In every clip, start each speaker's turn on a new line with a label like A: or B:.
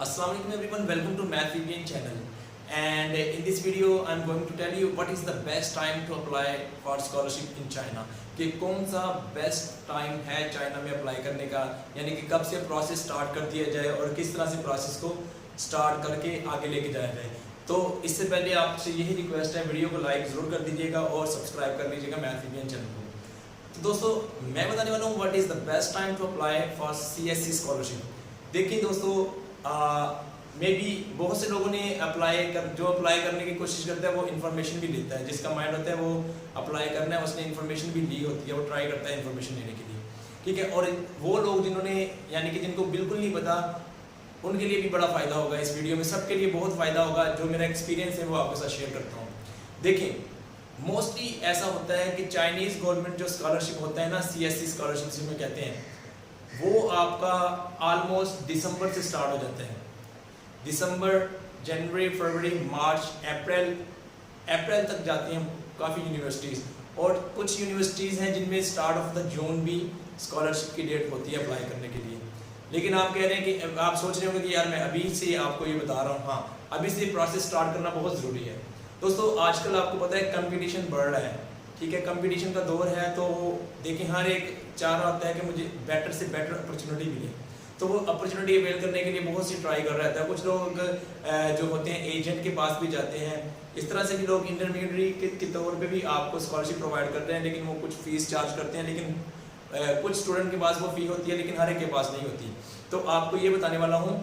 A: Assalamu alaikum everyone, welcome to Math VPN channel. And in this video I'm going to tell you what is the best time to apply for scholarship in China. कि कौन सा best time है China में apply करने का, यानी कि कब से प्रोसेस स्टार्ट कर दिया जाए और किस तरह से प्रोसेस को स्टार्ट करके आगे लेके जाया जाए। तो इससे पहले आपसे यही रिक्वेस्ट है, वीडियो को लाइक ज़रूर कर दीजिएगा और सब्सक्राइब कर लीजिएगा मैथ VPN चैनल को। तो दोस्तों मैं बताने वाला हूँ what is the best time to apply for CSC scholarship. देखिए दोस्तों, मे बी बहुत से लोगों ने अप्लाई करने की कोशिश करता है वो इन्फॉर्मेशन भी लेता है, जिसका माइंड होता है वो अप्लाई करना है, उसने इन्फॉर्मेशन भी ली होती है, वो ट्राई करता है इन्फॉर्मेशन लेने के लिए, ठीक है। और वो लोग जिन्होंने यानी कि जिनको बिल्कुल नहीं पता, उनके लिए भी बड़ा फ़ायदा होगा इस वीडियो में, सबके लिए बहुत फ़ायदा होगा। जो मेरा एक्सपीरियंस है वो आपके साथ शेयर करता हूँ। देखिए, मोस्टली ऐसा होता है कि चाइनीज़ गवर्नमेंट जो स्कॉलरशिप होता है ना, CSC स्कॉलरशिप जिसमें कहते हैं, वो आपका ऑलमोस्ट दिसंबर से स्टार्ट हो जाता है। दिसंबर, जनवरी, फरवरी, मार्च, अप्रैल तक जाती हैं काफ़ी यूनिवर्सिटीज़, और कुछ यूनिवर्सिटीज़ हैं जिनमें स्टार्ट ऑफ द जून भी स्कॉलरशिप की डेट होती है अप्लाई करने के लिए। लेकिन आप कह रहे हैं कि आप सोच रहे होंगे कि यार मैं अभी से आपको ये बता रहा हूँ, हाँ अभी से प्रोसेस स्टार्ट करना बहुत ज़रूरी है। दोस्तों आजकल आपको पता है कंपटीशन बढ़ रहा है, ठीक है, कंपटीशन का दौर है। तो देखिए हर एक चाह रहा होता है कि मुझे बेटर से बेटर अपॉर्चुनिटी मिले, तो वो अपॉर्चुनिटी अवेल करने के लिए बहुत सी ट्राई कर रहा था। कुछ लोग जो होते हैं एजेंट के पास भी जाते हैं, इस तरह से भी लोग इंटरमीडिएटरी के तौर पे भी आपको स्कॉलरशिप प्रोवाइड करते हैं, लेकिन वो कुछ फीस चार्ज करते हैं। लेकिन कुछ स्टूडेंट के पास वो फ़ी होती है, लेकिन हर एक के पास नहीं होती। तो आपको ये बताने वाला हूँ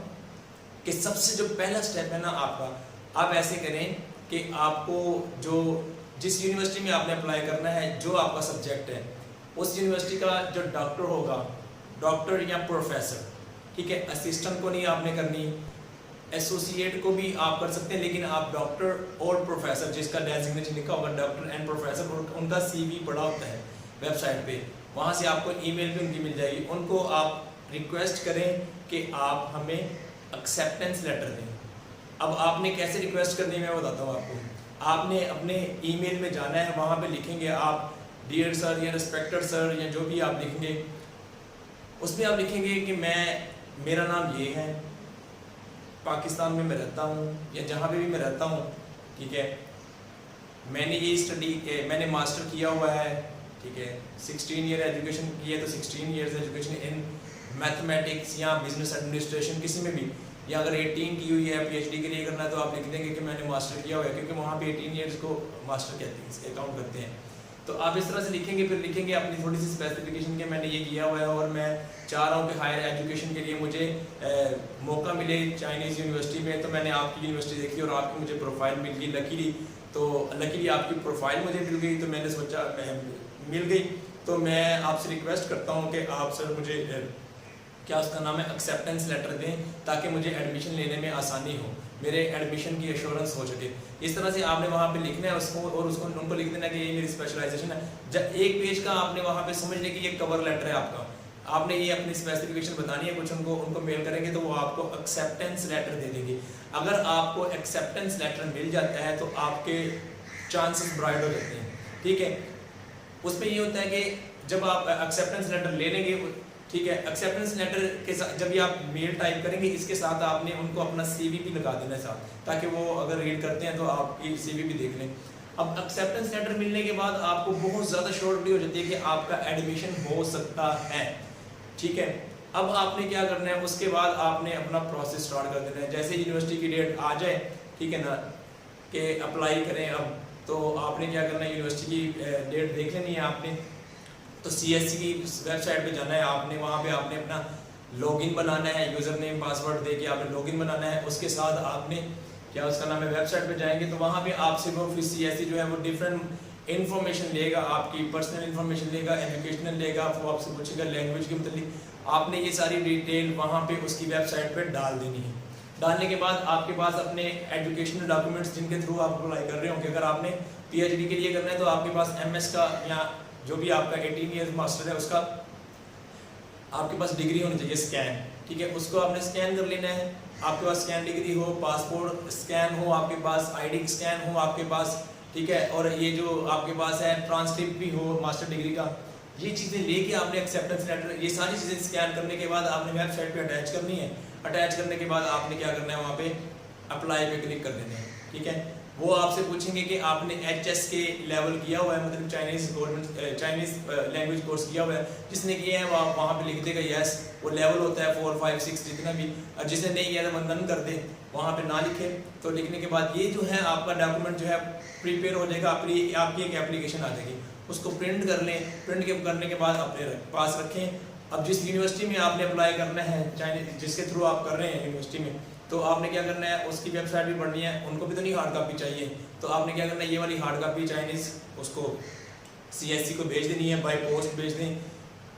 A: कि सबसे जो पहला स्टेप है ना आपका, आप ऐसे करें कि आपको जिस यूनिवर्सिटी में आपने अप्लाई करना है, जो आपका सब्जेक्ट है, उस यूनिवर्सिटी का जो डॉक्टर होगा, डॉक्टर या प्रोफेसर, ठीक है, असिस्टेंट को नहीं आपने करनी, एसोसिएट को भी आप कर सकते हैं, लेकिन आप डॉक्टर और प्रोफेसर जिसका डेजिग्नेशन लिखा होगा डॉक्टर एंड प्रोफेसर, उनका CV पड़ा होता है वेबसाइट पे, वहाँ से आपको ईमेल भी उनकी मिल जाएगी। उनको आप रिक्वेस्ट करें कि आप हमें एक्सेप्टेंस लेटर दें। अब आपने कैसे रिक्वेस्ट करनी है मैं बताता हूँ आपको। आपने अपने ईमेल में जाना है, वहाँ पे लिखेंगे आप डियर सर या रिस्पेक्टेड सर या जो भी आप लिखेंगे, उसमें आप लिखेंगे कि मेरा नाम ये है, पाकिस्तान में मैं रहता हूँ या जहाँ पे भी मैं रहता हूँ, ठीक है, मैंने मास्टर किया हुआ है, ठीक है, 16 ईयर एजुकेशन की है, तो 16 ईयर्स एजुकेशन इन मैथमेटिक्स या बिजनेस एडमिनिस्ट्रेशन किसी में भी, या अगर 18 की हुई है PhD के लिए करना है तो आप लिख देंगे कि मैंने मास्टर किया हुआ है, क्योंकि वहाँ पे 18 ईयर्स को मास्टर कहते हैं, इसके काउंट करते हैं। तो आप इस तरह से लिखेंगे, फिर लिखेंगे अपनी थोड़ी सी स्पेसिफिकेशन के मैंने ये किया हुआ है और मैं चाह रहा हूँ कि हायर एजुकेशन के लिए मुझे मौका मिले चाइनीज़ यूनिवर्सिटी में। तो मैंने आपकी यूनिवर्सिटी देखी और आपकी मुझे प्रोफाइल मिल गई, लकीली आपकी प्रोफाइल मुझे मिल गई, तो मैंने सोचा मिल गई, तो मैं आपसे रिक्वेस्ट करता हूँ कि आप सर मुझे क्या उसका नाम है एक्सेप्टेंस लेटर दें, ताकि मुझे एडमिशन लेने में आसानी हो, मेरे एडमिशन की एश्योरेंस हो सके। इस तरह से आपने वहाँ पे लिखना है उसको, और उनको लिख देना कि ये मेरी स्पेशलाइजेशन है। जब एक पेज का आपने वहाँ पे समझ लें कि ये कवर लेटर है आपका, आपने ये अपनी स्पेसिफिकेशन बतानी है, कुछ उनको मेल करेंगे तो वो आपको एक्सेप्टेंस लेटर दे देंगे। अगर आपको एक्सेप्टेंस लेटर मिल जाता है तो आपके चांसेस ब्राइट हो जाते हैं, ठीक है। उसमें ये होता है कि जब आप एक्सेप्टेंस लेटर ले लेंगे, ठीक है, एक्सेप्टेंस लेटर के साथ जब ये आप मेल टाइप करेंगे, इसके साथ आपने उनको अपना CV भी लगा देना है साथ, ताकि वो अगर रीड करते हैं तो आपकी CV भी देख लें। अब एक्सेप्टेंस लेटर मिलने के बाद आपको बहुत ज़्यादा श्योरिटी हो जाती है कि आपका एडमिशन हो सकता है, ठीक है। अब आपने क्या करना है, उसके बाद आपने अपना प्रोसेस स्टार्ट कर देना है। जैसे यूनिवर्सिटी की डेट आ जाए, ठीक है ना, कि अप्लाई करें, अब तो आपने क्या करना है, यूनिवर्सिटी की डेट देख लेनी है आपने। तो CSC की वेबसाइट पे जाना है आपने, वहाँ पे आपने अपना लॉगिन बनाना है, यूज़र नेम पासवर्ड दे के आपने लॉगिन बनाना है। उसके साथ आपने क्या उसका नाम है, वेबसाइट पे जाएंगे तो वहाँ पे आपसे वो फिर CSC जो है वो डिफरेंट इन्फॉर्मेशन लेगा, आपकी पर्सनल इन्फॉर्मेशन लेगा, एजुकेशनल लेगा, वो आपसे पूछेगा लैंग्वेज के मतलब, आपने ये सारी डिटेल वहाँ पे उसकी वेबसाइट पर डाल देनी है। डालने के बाद आपके पास अपने एजुकेशनल डॉक्यूमेंट्स जिनके थ्रू आप अप्लाई कर रहे होंगे, अगर आपने PhD के लिए करना है तो आपके पास MS का या जो भी आपका 18 ईयर्स मास्टर है उसका आपके पास डिग्री होनी चाहिए, स्कैन, ठीक है, उसको आपने स्कैन कर लेना है। आपके पास स्कैन डिग्री हो, पासपोर्ट स्कैन हो आपके पास, ID स्कैन हो आपके पास, ठीक है, और ये जो आपके पास है ट्रांसक्रिप्ट भी हो मास्टर डिग्री का, ये चीज़ें लेके आपने एक्सेप्टेंस लेटर, ये सारी चीज़ें स्कैन करने के बाद आपने वेबसाइट पे अटैच करनी है। अटैच करने के बाद आपने क्या करना है, वहाँ पे अप्लाई पे क्लिक कर देना है। ठीक है, वो आपसे पूछेंगे कि आपने HS के लेवल किया हुआ है, मतलब चाइनीज लैंग्वेज कोर्स किया हुआ है। जिसने किया है वहाँ पे लिख देगा यस, वो लेवल होता है 4, 5, 6 जितना भी। और जिसने नहीं किया तो नन कर दे, वहाँ पे ना लिखे। तो लिखने के बाद ये जो है आपका डॉक्यूमेंट जो है प्रिपेयर हो जाएगा, आपकी एक एप्लीकेशन आ जाएगी, उसको प्रिंट कर लें। करने के बाद अपने पास रखें। अब जिस यूनिवर्सिटी में आपने अप्लाई करना है, चाइनीज जिसके थ्रू आप कर रहे हैं यूनिवर्सिटी में, तो आपने क्या करना है, उसकी वेबसाइट भी पढ़नी है। उनको भी तो नहीं हार्ड कॉपी चाहिए, तो आपने क्या करना है, ये वाली हार्ड कॉपी चाइनीज उसको CSC को भेज देनी है, बाय पोस्ट भेज दें।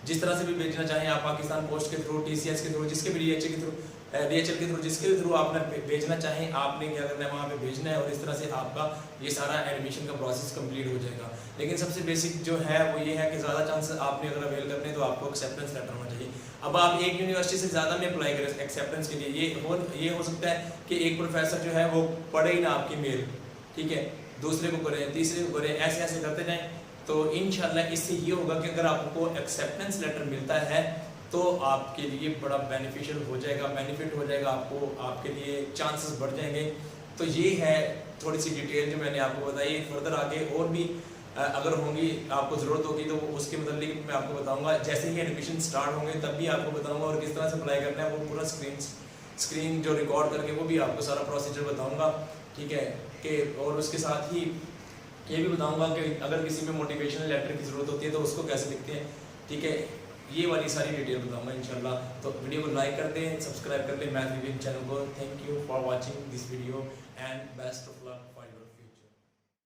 A: जिस तरह से भी भेजना चाहें आप, पाकिस्तान पोस्ट के थ्रू, TCS के थ्रू, जिसके भी DHL के थ्रू, जिसके भी थ्रू आपने भेजना चाहें, आपने क्या करना है, वहाँ पे भेजना है। और इस तरह से आपका ये सारा एडमिशन का प्रोसेस कंप्लीट हो जाएगा। लेकिन सबसे बेसिक जो है वो ये है कि ज़्यादा चांसेस आपने अगर अवेल करने हैं तो आपको एक्सेप्टेंस लेटर होना चाहिए। अब आप एक यूनिवर्सिटी से ज़्यादा में अप्लाई करें एक्सेप्टेंस के लिए, ये हो सकता है कि एक प्रोफेसर जो है वो पढ़े ही ना आपकी मेल, ठीक है, दूसरे को करें, तीसरे को करें, ऐसे ऐसे करते जाएं। तो इंशाल्लाह इससे ये होगा कि अगर आपको एक्सेप्टेंस लेटर मिलता है तो आपके लिए बड़ा बेनिफिशियल हो जाएगा, बेनिफिट हो जाएगा आपको, आपके लिए चांसेस बढ़ जाएंगे। तो ये है थोड़ी सी डिटेल जो मैंने आपको बताई। फर्दर आगे और भी अगर होंगी, आपको ज़रूरत होगी तो उसके मतलब मैं आपको बताऊंगा। जैसे ही एडमिशन स्टार्ट होंगे तब भी आपको बताऊंगा, और किस तरह से अप्लाई करना है वो पूरा स्क्रीन जो रिकॉर्ड करके वो भी आपको सारा प्रोसीजर बताऊँगा। ठीक है, कि और उसके साथ ही ये भी बताऊंगा कि अगर किसी में मोटिवेशनल लेटर की ज़रूरत होती है तो उसको कैसे लिखते हैं। ठीक है, ये वाली सारी डिटेल बताऊंगा इंशाल्लाह। तो वीडियो को लाइक कर दें, सब्सक्राइब कर लें मैथ विवियन चैनल को। Thank you for watching this video and best of luck.